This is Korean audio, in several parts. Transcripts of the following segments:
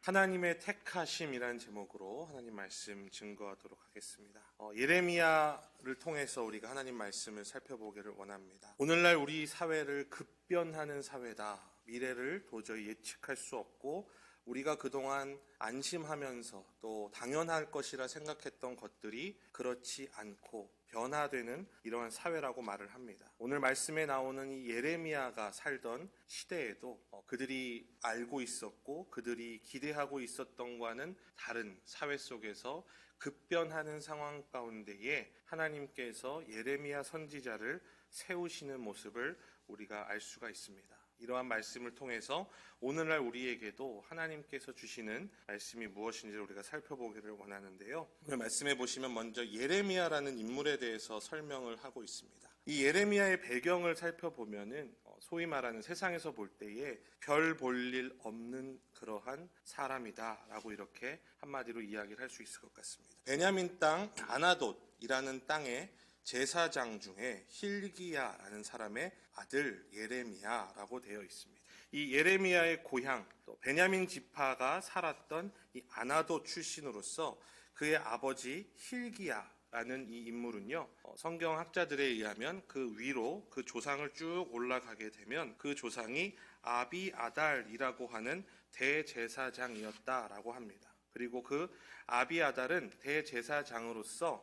하나님의 택하심이라는 제목으로 하나님 말씀 증거하도록 하겠습니다. 예레미야를 통해서 우리가 하나님 말씀을 살펴보기를 원합니다. 오늘날 우리 사회를 급변하는 사회다. 미래를 도저히 예측할 수 없고 우리가 그동안 안심하면서 또 당연할 것이라 생각했던 것들이 그렇지 않고 변화되는 이러한 사회라고 말을 합니다. 오늘 말씀에 나오는 이 예레미야가 살던 시대에도 그들이 알고 있었고 그들이 기대하고 있었던 것과는 다른 사회 속에서 급변하는 상황 가운데에 하나님께서 예레미야 선지자를 세우시는 모습을 우리가 알 수가 있습니다. 이러한 말씀을 통해서 오늘날 우리에게도 하나님께서 주시는 말씀이 무엇인지를 우리가 살펴보기를 원하는데요. 오늘 말씀해 보시면 먼저 예레미야라는 인물에 대해서 설명을 하고 있습니다. 이 예레미야의 배경을 살펴보면은 소위 말하는 세상에서 볼 때에 별 볼 일 없는 그러한 사람이다라고 이렇게 한마디로 이야기를 할 수 있을 것 같습니다. 베냐민 땅 아나돗이라는 땅에 제사장 중에 힐기야라는 사람의 아들 예레미야라고 되어 있습니다. 이 예레미야의 고향, 또 베냐민 지파가 살았던 이 아나돗 출신으로서 그의 아버지 힐기야라는 이 인물은요, 성경 학자들에 의하면 그 위로 그 조상을 쭉 올라가게 되면 그 조상이 아비아달이라고 하는 대제사장이었다라고 합니다. 그리고 그 아비아달은 대제사장으로서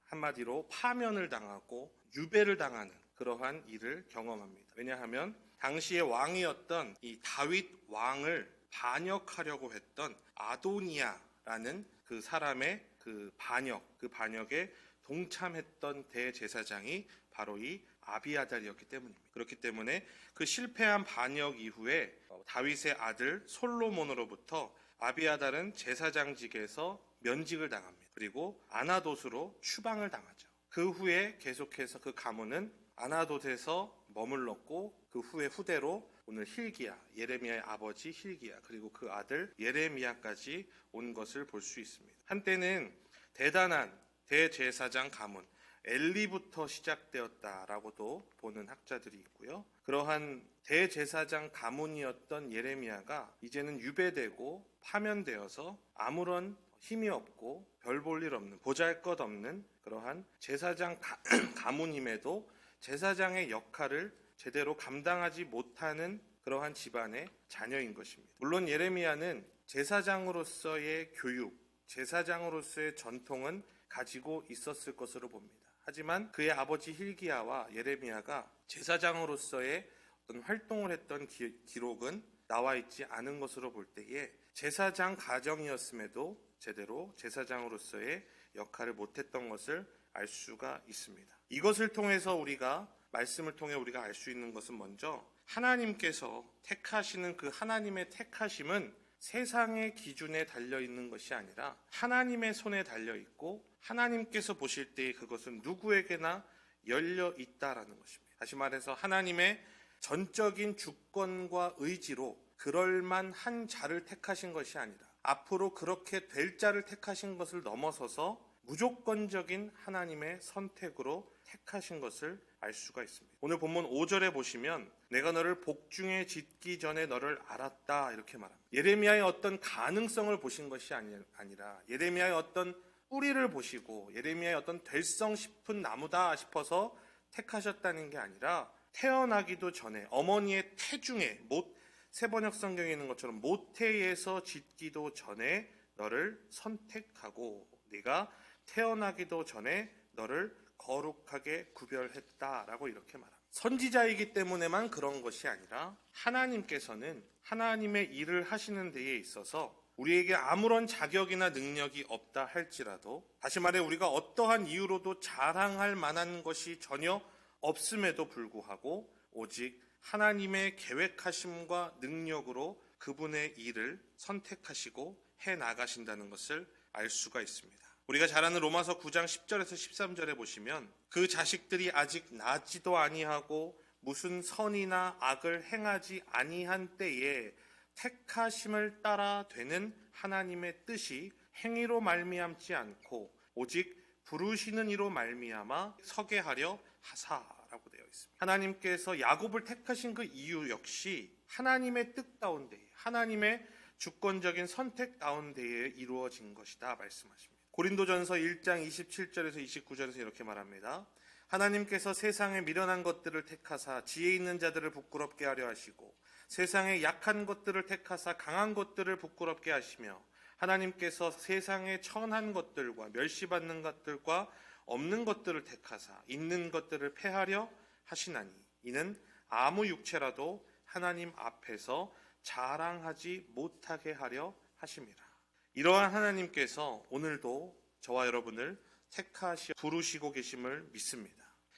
한마디로 파면을 당하고 유배를 당하는 그러한 일을 경험합니다. 왜냐하면 당시의 왕이었던 이 다윗 왕을 반역하려고 했던 아도니아라는 그 사람의 그 반역에 동참했던 대제사장이 바로 이 아비아달이었기 때문입니다. 그렇기 때문에 그 실패한 반역 이후에 다윗의 아들 솔로몬으로부터 아비아달은 제사장직에서 면직을 당합니다. 그리고 아나돗으로 추방을 당하죠. 그 후에 계속해서 그 가문은 아나돗에서 머물렀고 그 후에 후대로 오늘 힐기야, 예레미야의 아버지 힐기야, 그리고 그 아들 예레미야까지 온 것을 볼 수 있습니다. 한때는 대단한 대제사장 가문 엘리부터 시작되었다라고도 보는 학자들이 있고요. 그러한 대제사장 가문이었던 예레미야가 이제는 유배되고 파면되어서 아무런 힘이 없고 별 볼 일 없는 보잘것없는 그러한 제사장 가문임에도 제사장의 역할을 제대로 감당하지 못하는 그러한 집안의 자녀인 것입니다. 물론 예레미야는 제사장으로서의 교육, 제사장으로서의 전통은 가지고 있었을 것으로 봅니다. 하지만 그의 아버지 힐기야와 예레미야가 제사장으로서의 어떤 활동을 했던 기록은 나와 있지 않은 것으로 볼 때에 제사장 가정이었음에도 제대로 제사장으로서의 역할을 못했던 것을 알 수가 있습니다. 이것을 통해서 말씀을 통해 우리가 알 수 있는 것은 먼저 하나님께서 택하시는 그 하나님의 택하심은 세상의 기준에 달려있는 것이 아니라 하나님의 손에 달려있고 하나님께서 보실 때 그것은 누구에게나 열려있다라는 것입니다. 다시 말해서 하나님의 전적인 주권과 의지로 그럴만한 자를 택하신 것이 아니라 앞으로 그렇게 될 자를 택하신 것을 넘어서서 무조건적인 하나님의 선택으로 택하신 것을 알 수가 있습니다. 오늘 본문 5절에 보시면 내가 너를 복중에 짓기 전에 너를 알았다 이렇게 말합니다. 예레미야의 어떤 가능성을 보신 것이 아니라 예레미야의 어떤 뿌리를 보시고 예레미야의 어떤 될성 싶은 나무다 싶어서 택하셨다는 게 아니라 태어나기도 전에 어머니의 태중에 세번역 성경에 있는 것처럼 모태에서 짓기도 전에 너를 선택하고 네가 태어나기도 전에 너를 거룩하게 구별했다라고 이렇게 말합니다. 선지자이기 때문에만 그런 것이 아니라 하나님께서는 하나님의 일을 하시는 데에 있어서 우리에게 아무런 자격이나 능력이 없다 할지라도 다시 말해 우리가 어떠한 이유로도 자랑할 만한 것이 전혀 없음에도 불구하고 오직 하나님의 계획하심과 능력으로 그분의 일을 선택하시고 해나가신다는 것을 알 수가 있습니다. 우리가 잘 아는 로마서 9장 10절에서 13절에 보시면 그 자식들이 아직 나지도 아니하고 무슨 선이나 악을 행하지 아니한 때에 택하심을 따라 되는 하나님의 뜻이 행위로 말미암지 않고 오직 부르시는 이로 말미암아 서게 하려 하사라고 되어 있습니다. 하나님께서 야곱을 택하신 그 이유 역시 하나님의 뜻 가운데 하나님의 주권적인 선택 가운데에 이루어진 것이다 말씀하십니다. 고린도전서 1장 27절에서 29절에서 이렇게 말합니다. 하나님께서 세상에 미련한 것들을 택하사 지혜 있는 자들을 부끄럽게 하려 하시고 세상에 약한 것들을 택하사 강한 것들을 부끄럽게 하시며 하나님께서 세상의 천한 것들과 멸시받는 것들과 없는 것들을 택하사 있는 것들을 패하려 하시나니 이는 아무 육체라도 하나님 앞에서 자랑하지 못하게 하려 하심이라. 이러한 하나님께서 오늘도 저와 여러분을 택하시 부르시고 계심을 믿습니다.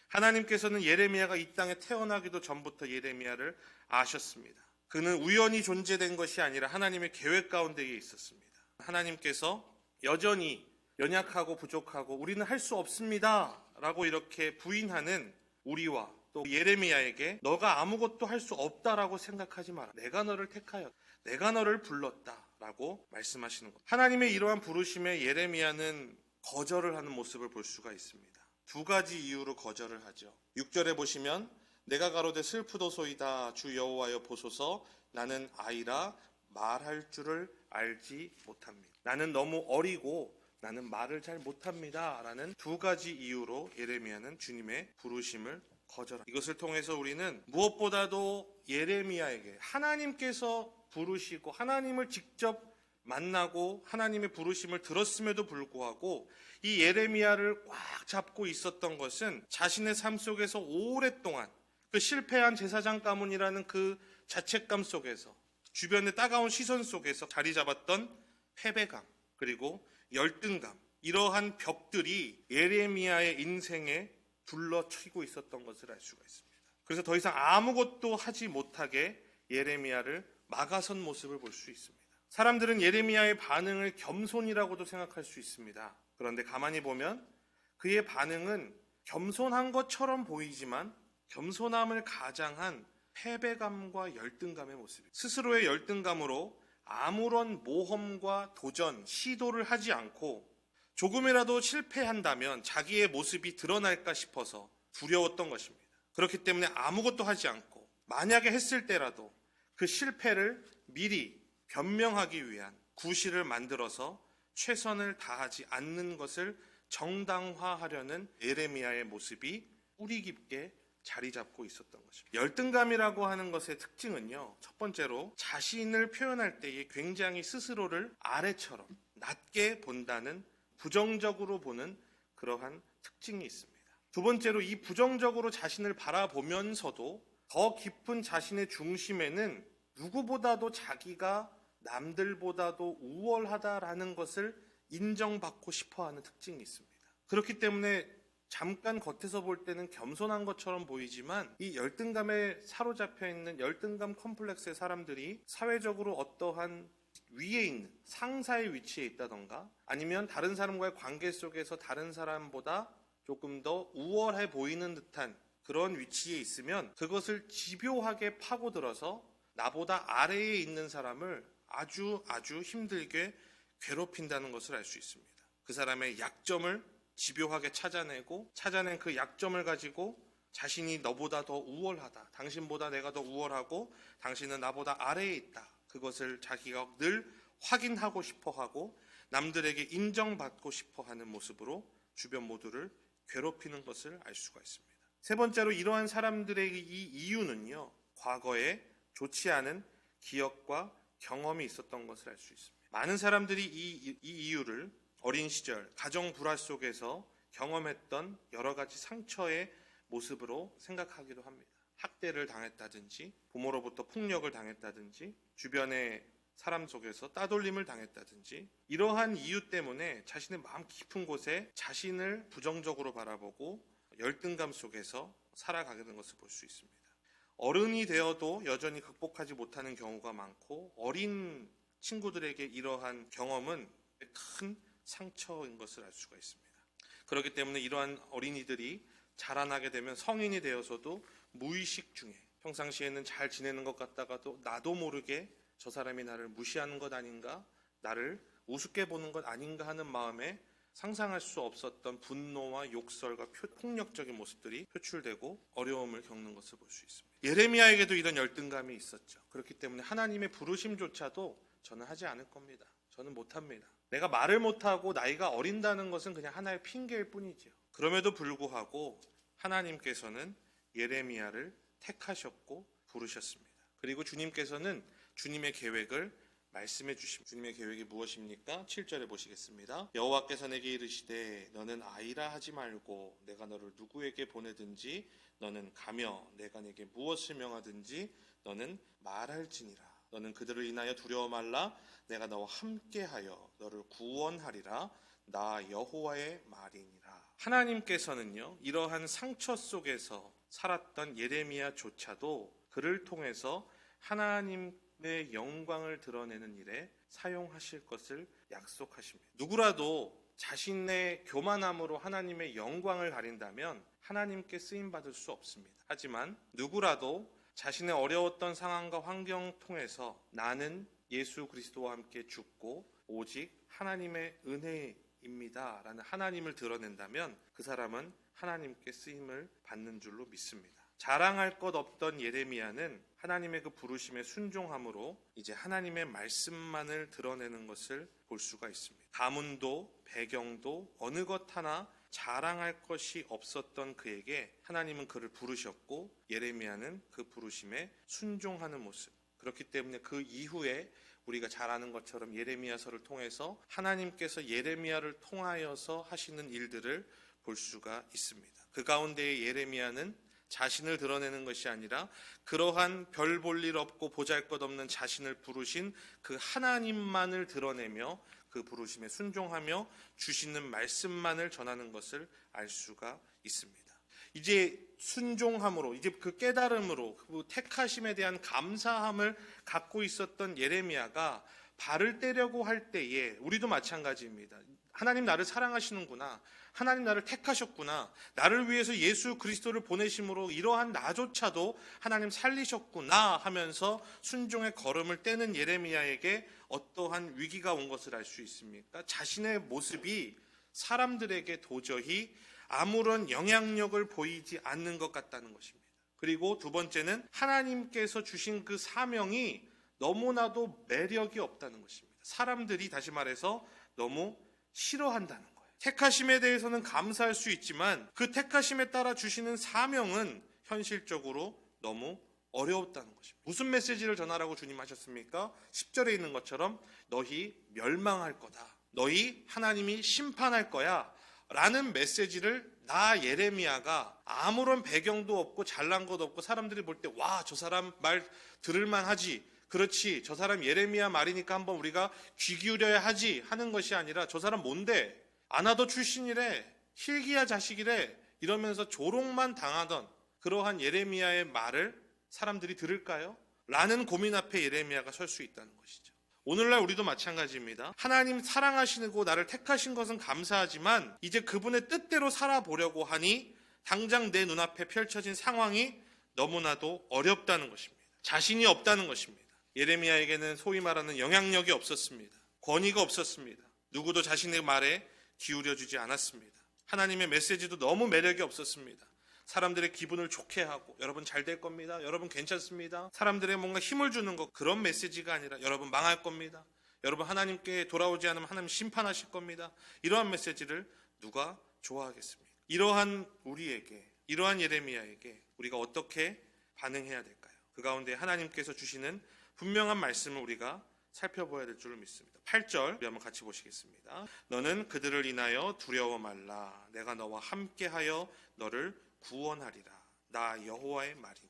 하나님께서는 예레미야가 이 땅에 태어나기도 전부터 예레미야를 아셨습니다. 그는 우연히 존재된 것이 아니라 하나님의 계획 가운데에 있었습니다. 하나님께서 여전히 연약하고 부족하고 우리는 할 수 없습니다 라고 이렇게 부인하는 우리와 또 예레미야에게 너가 아무것도 할 수 없다라고 생각하지 마라. 내가 너를 택하였다. 내가 너를 불렀다 라고 말씀하시는 것. 하나님의 이러한 부르심에 예레미야는 거절을 하는 모습을 볼 수가 있습니다. 두 가지 이유로 거절을 하죠. 6절에 보시면 내가 가로되 슬프도소이다 주 여호와여 보소서 나는 아이라 말할 줄을 알지 못합니다. 나는 너무 어리고 나는 말을 잘 못합니다 라는 두 가지 이유로 예레미야는 주님의 부르심을 거절합니다. 이것을 통해서 우리는 무엇보다도 예레미야에게 하나님께서 부르시고 하나님을 직접 만나고 하나님의 부르심을 들었음에도 불구하고 이 예레미야를 꽉 잡고 있었던 것은 자신의 삶 속에서 오랫동안 그 실패한 제사장 가문이라는 그 자책감 속에서 주변의 따가운 시선 속에서 자리 잡았던 패배감 그리고 열등감 이러한 벽들이 예레미야의 인생에 둘러치고 있었던 것을 알 수가 있습니다. 그래서 더 이상 아무것도 하지 못하게 예레미야를 막아선 모습을 볼 수 있습니다. 사람들은 예레미야의 반응을 겸손이라고도 생각할 수 있습니다. 그런데 가만히 보면 그의 반응은 겸손한 것처럼 보이지만 겸손함을 가장한 패배감과 열등감의 모습입니다. 스스로의 열등감으로 아무런 모험과 도전, 시도를 하지 않고 조금이라도 실패한다면 자기의 모습이 드러날까 싶어서 두려웠던 것입니다. 그렇기 때문에 아무것도 하지 않고 만약에 했을 때라도 그 실패를 미리 변명하기 위한 구실을 만들어서 최선을 다하지 않는 것을 정당화하려는 예레미야의 모습이 뿌리 깊게 자리 잡고 있었던 것입니다. 열등감이라고 하는 것의 특징은요, 첫 번째로 자신을 표현할 때에 굉장히 스스로를 아래처럼 낮게 본다는 부정적으로 보는 그러한 특징이 있습니다. 두 번째로 이 부정적으로 자신을 바라보면서도 더 깊은 자신의 중심에는 누구보다도 자기가 남들보다도 우월하다라는 것을 인정받고 싶어하는 특징이 있습니다. 그렇기 때문에 잠깐 겉에서 볼 때는 겸손한 것처럼 보이지만 이 열등감에 사로잡혀 있는 열등감 컴플렉스의 사람들이 사회적으로 어떠한 위에 있는 상사의 위치에 있다던가 아니면 다른 사람과의 관계 속에서 다른 사람보다 조금 더 우월해 보이는 듯한 그런 위치에 있으면 그것을 집요하게 파고들어서 나보다 아래에 있는 사람을 아주 힘들게 괴롭힌다는 것을 알 수 있습니다. 그 사람의 약점을 집요하게 찾아낸 그 약점을 가지고 자신이 너보다 더 우월하다. 당신보다 내가 더 우월하고 당신은 나보다 아래에 있다. 그것을 자기가 늘 확인하고 싶어하고 남들에게 인정받고 싶어하는 모습으로 주변 모두를 괴롭히는 것을 알 수가 있습니다. 세 번째로 이러한 사람들의 이 이유는요. 과거에 좋지 않은 기억과 경험이 있었던 것을 알 수 있습니다. 많은 사람들이 이 이유를 어린 시절 가정 불화 속에서 경험했던 여러 가지 상처의 모습으로 생각하기도 합니다. 학대를 당했다든지 부모로부터 폭력을 당했다든지 주변의 사람 속에서 따돌림을 당했다든지 이러한 이유 때문에 자신의 마음 깊은 곳에 자신을 부정적으로 바라보고 열등감 속에서 살아가게 된 것을 볼 수 있습니다. 어른이 되어도 여전히 극복하지 못하는 경우가 많고 어린 친구들에게 이러한 경험은 큰 상처인 것을 알 수가 있습니다. 그렇기 때문에 이러한 어린이들이 자라나게 되면 성인이 되어서도 무의식 중에 평상시에는 잘 지내는 것 같다가도 나도 모르게 저 사람이 나를 무시하는 것 아닌가, 나를 우습게 보는 것 아닌가 하는 마음에 상상할 수 없었던 분노와 욕설과 폭력적인 모습들이 표출되고 어려움을 겪는 것을 볼 수 있습니다. 예레미야에게도 이런 열등감이 있었죠. 그렇기 때문에 하나님의 부르심조차도 저는 하지 않을 겁니다. 저는 못합니다. 내가 말을 못하고 나이가 어린다는 것은 그냥 하나의 핑계일 뿐이죠. 그럼에도 불구하고 하나님께서는 예레미야를 택하셨고 부르셨습니다. 그리고 주님께서는 주님의 계획을 말씀해 주십니다. 주님의 계획이 무엇입니까? 7절에 보시겠습니다. 여호와께서 내게 이르시되 너는 아이라 하지 말고 내가 너를 누구에게 보내든지 너는 가며 내가 내게 무엇을 명하든지 너는 말할지니라. 너는 그들을 인하여 두려워 말라. 내가 너와 함께하여 너를 구원하리라. 나 여호와의 말이니라. 하나님께서는요, 이러한 상처 속에서 살았던 예레미야조차도 그를 통해서 하나님의 영광을 드러내는 일에 사용하실 것을 약속하십니다. 누구라도 자신의 교만함으로 하나님의 영광을 가린다면 하나님께 쓰임받을 수 없습니다. 하지만 누구라도 자신의 어려웠던 상황과 환경 통해서 나는 예수 그리스도와 함께 죽고 오직 하나님의 은혜입니다 라는 하나님을 드러낸다면 그 사람은 하나님께 쓰임을 받는 줄로 믿습니다. 자랑할 것 없던 예레미야는 하나님의 그 부르심에 순종함으로 이제 하나님의 말씀만을 드러내는 것을 볼 수가 있습니다. 가문도 배경도 어느 것 하나 자랑할 것이 없었던 그에게 하나님은 그를 부르셨고 예레미야는 그 부르심에 순종하는 모습. 그렇기 때문에 그 이후에 우리가 잘 아는 것처럼 예레미야서를 통해서 하나님께서 예레미야를 통하여서 하시는 일들을 볼 수가 있습니다. 그 가운데에 예레미야는 자신을 드러내는 것이 아니라 그러한 별 볼 일 없고 보잘것없는 자신을 부르신 그 하나님만을 드러내며 그 부르심에 순종하며 주시는 말씀만을 전하는 것을 알 수가 있습니다. 이제 순종함으로, 이제 그 깨달음으로, 그 택하심에 대한 감사함을 갖고 있었던 예레미야가 발을 떼려고 할 때에 우리도 마찬가지입니다. 하나님 나를 사랑하시는구나. 하나님 나를 택하셨구나. 나를 위해서 예수 그리스도를 보내심으로 이러한 나조차도 하나님 살리셨구나 하면서 순종의 걸음을 떼는 예레미야에게 어떠한 위기가 온 것을 알 수 있습니까? 자신의 모습이 사람들에게 도저히 아무런 영향력을 보이지 않는 것 같다는 것입니다. 그리고 두 번째는 하나님께서 주신 그 사명이 너무나도 매력이 없다는 것입니다. 사람들이 다시 말해서 너무 싫어한다는 거예요. 택하심에 대해서는 감사할 수 있지만 그 택하심에 따라 주시는 사명은 현실적으로 너무 어려웠다는 것입니다. 무슨 메시지를 전하라고 주님 하셨습니까? 10절에 있는 것처럼 너희 멸망할 거다. 너희 하나님이 심판할 거야. 라는 메시지를 나 예레미야가 아무런 배경도 없고 잘난 것도 없고 사람들이 볼 때 와, 저 사람 말 들을만 하지. 그렇지, 저 사람 예레미야 말이니까 한번 우리가 귀 기울여야 하지 하는 것이 아니라 저 사람 뭔데? 아나도 출신이래, hil기야 자식이래 이러면서 조롱만 당하던 그러한 예레미야의 말을 사람들이 들을까요? 라는 고민 앞에 예레미야가 설 수 있다는 것이죠. 오늘날 우리도 마찬가지입니다. 하나님 사랑하시고 나를 택하신 것은 감사하지만 이제 그분의 뜻대로 살아보려고 하니 당장 내 눈앞에 펼쳐진 상황이 너무나도 어렵다는 것입니다. 자신이 없다는 것입니다. 예레미야에게는 소위 말하는 영향력이 없었습니다. 권위가 없었습니다. 누구도 자신의 말에 기울여주지 않았습니다. 하나님의 메시지도 너무 매력이 없었습니다. 사람들의 기분을 좋게 하고 여러분 잘 될 겁니다. 여러분 괜찮습니다. 사람들의 뭔가 힘을 주는 것, 그런 메시지가 아니라 여러분 망할 겁니다. 여러분 하나님께 돌아오지 않으면 하나님 심판하실 겁니다. 이러한 메시지를 누가 좋아하겠습니까? 이러한 우리에게, 이러한 예레미야에게 우리가 어떻게 반응해야 될까요? 그 가운데 하나님께서 주시는 분명한 말씀을 우리가 살펴봐야 될 줄로 믿습니다. 8절 우리 한번 같이 보시겠습니다. 너는 그들을 인하여 두려워 말라. 내가 너와 함께하여 너를 구원하리라. 나 여호와의 말이니라.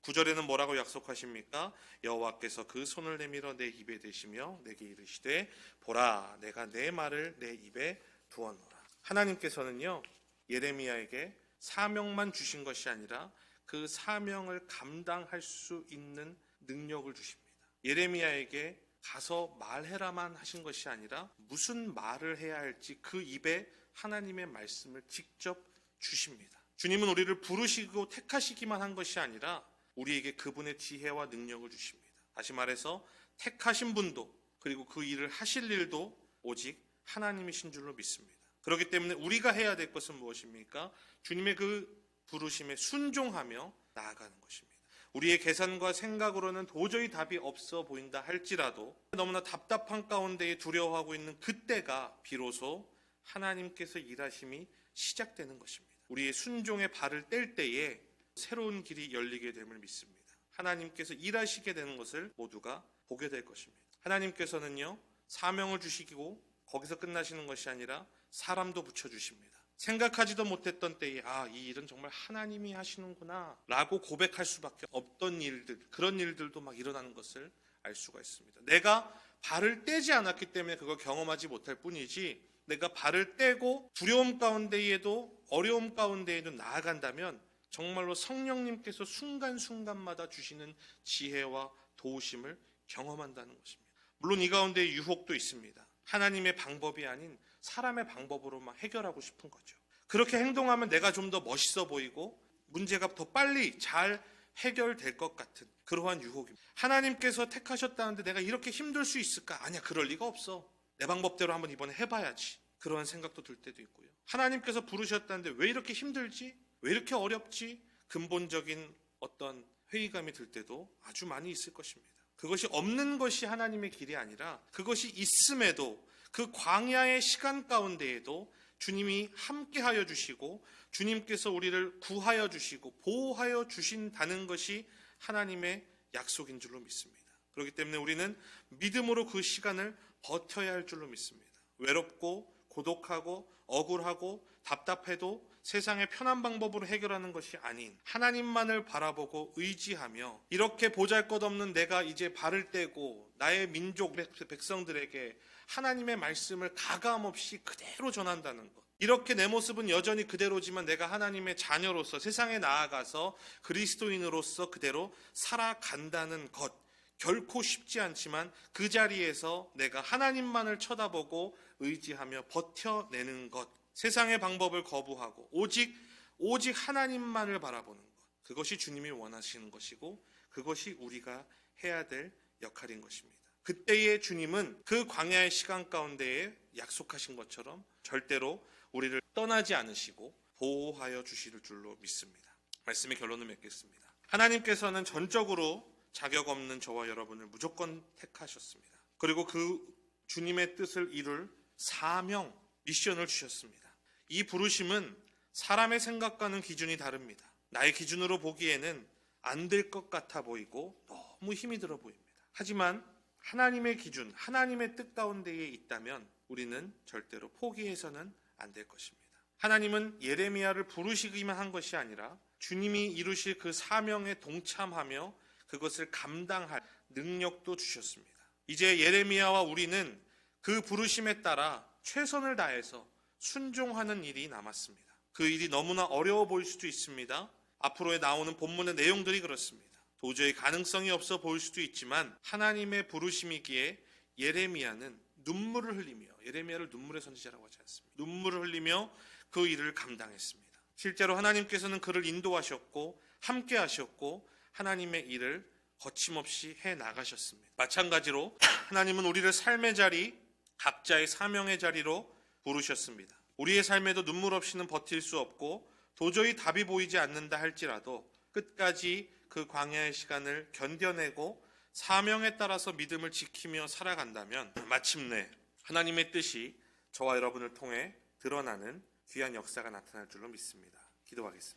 9절에는 뭐라고 약속하십니까? 여호와께서 그 손을 내밀어 내 입에 대시며 내게 이르시되 보라, 내가 내 말을 내 입에 두었노라. 하나님께서는요, 예레미야에게 사명만 주신 것이 아니라 그 사명을 감당할 수 있는 능력을 주십니다. 예레미야에게 가서 말해라만 하신 것이 아니라 무슨 말을 해야 할지 그 입에 하나님의 말씀을 직접 주십니다. 주님은 우리를 부르시고 택하시기만 한 것이 아니라 우리에게 그분의 지혜와 능력을 주십니다. 다시 말해서 택하신 분도 그리고 그 일을 하실 일도 오직 하나님이신 줄로 믿습니다. 그렇기 때문에 우리가 해야 될 것은 무엇입니까? 주님의 그 부르심에 순종하며 나아가는 것입니다. 우리의 계산과 생각으로는 도저히 답이 없어 보인다 할지라도 너무나 답답한 가운데에 두려워하고 있는 그때가 비로소 하나님께서 일하심이 시작되는 것입니다. 우리의 순종의 발을 뗄 때에 새로운 길이 열리게 됨을 믿습니다. 하나님께서 일하시게 되는 것을 모두가 보게 될 것입니다. 하나님께서는요, 사명을 주시고 거기서 끝나시는 것이 아니라 사람도 붙여주십니다. 생각하지도 못했던 때에 이 일은 정말 하나님이 하시는구나 라고 고백할 수밖에 없던 일들, 그런 일들도 막 일어나는 것을 알 수가 있습니다. 내가 발을 떼지 않았기 때문에 그걸 경험하지 못할 뿐이지, 내가 발을 떼고 두려움 가운데에도 어려움 가운데에도 나아간다면 정말로 성령님께서 순간순간마다 주시는 지혜와 도우심을 경험한다는 것입니다. 물론 이 가운데 유혹도 있습니다. 하나님의 방법이 아닌 사람의 방법으로만 해결하고 싶은 거죠. 그렇게 행동하면 내가 좀 더 멋있어 보이고 문제가 더 빨리 잘 해결될 것 같은 그러한 유혹입니다. 하나님께서 택하셨다는데 내가 이렇게 힘들 수 있을까? 아니야, 그럴 리가 없어. 내 방법대로 한번 이번에 해봐야지. 그러한 생각도 들 때도 있고요. 하나님께서 부르셨다는데 왜 이렇게 힘들지? 왜 이렇게 어렵지? 근본적인 어떤 회의감이 들 때도 아주 많이 있을 것입니다. 그것이 없는 것이 하나님의 길이 아니라 그것이 있음에도 그 광야의 시간 가운데에도 주님이 함께하여 주시고 주님께서 우리를 구하여 주시고 보호하여 주신다는 것이 하나님의 약속인 줄로 믿습니다. 그렇기 때문에 우리는 믿음으로 그 시간을 버텨야 할 줄로 믿습니다. 외롭고 고독하고 억울하고 답답해도 세상의 편한 방법으로 해결하는 것이 아닌 하나님만을 바라보고 의지하며 이렇게 보잘것없는 내가 이제 발을 떼고 나의 민족 백성들에게 하나님의 말씀을 가감없이 그대로 전한다는 것. 이렇게 내 모습은 여전히 그대로지만 내가 하나님의 자녀로서 세상에 나아가서 그리스도인으로서 그대로 살아간다는 것. 결코 쉽지 않지만 그 자리에서 내가 하나님만을 쳐다보고 의지하며 버텨내는 것. 세상의 방법을 거부하고 오직 하나님만을 바라보는 것. 그것이 주님이 원하시는 것이고 그것이 우리가 해야 될 역할인 것입니다. 그때의 주님은 그 광야의 시간 가운데에 약속하신 것처럼 절대로 우리를 떠나지 않으시고 보호하여 주실 줄로 믿습니다. 말씀의 결론을 맺겠습니다. 하나님께서는 전적으로 자격 없는 저와 여러분을 무조건 택하셨습니다. 그리고 그 주님의 뜻을 이룰 사명, 미션을 주셨습니다. 이 부르심은 사람의 생각과는 기준이 다릅니다. 나의 기준으로 보기에는 안 될 것 같아 보이고 너무 힘이 들어 보입니다. 하지만 하나님의 기준, 하나님의 뜻 가운데에 있다면 우리는 절대로 포기해서는 안 될 것입니다. 하나님은 예레미야를 부르시기만 한 것이 아니라 주님이 이루실 그 사명에 동참하며 그것을 감당할 능력도 주셨습니다. 이제 예레미야와 우리는 그 부르심에 따라 최선을 다해서 순종하는 일이 남았습니다. 그 일이 너무나 어려워 보일 수도 있습니다. 앞으로에 나오는 본문의 내용들이 그렇습니다. 도저히 가능성이 없어 보일 수도 있지만 하나님의 부르심이기에 예레미야는 눈물을 흘리며, 예레미야를 눈물의 선지자라고 하지 않습니다. 눈물을 흘리며 그 일을 감당했습니다. 실제로 하나님께서는 그를 인도하셨고 함께 하셨고 하나님의 일을 거침없이 해나가셨습니다. 마찬가지로 하나님은 우리를 삶의 자리, 각자의 사명의 자리로 부르셨습니다. 우리의 삶에도 눈물 없이는 버틸 수 없고 도저히 답이 보이지 않는다 할지라도 끝까지 그 광야의 시간을 견뎌내고 사명에 따라서 믿음을 지키며 살아간다면 마침내 하나님의 뜻이 저와 여러분을 통해 드러나는 귀한 역사가 나타날 줄로 믿습니다. 기도하겠습니다.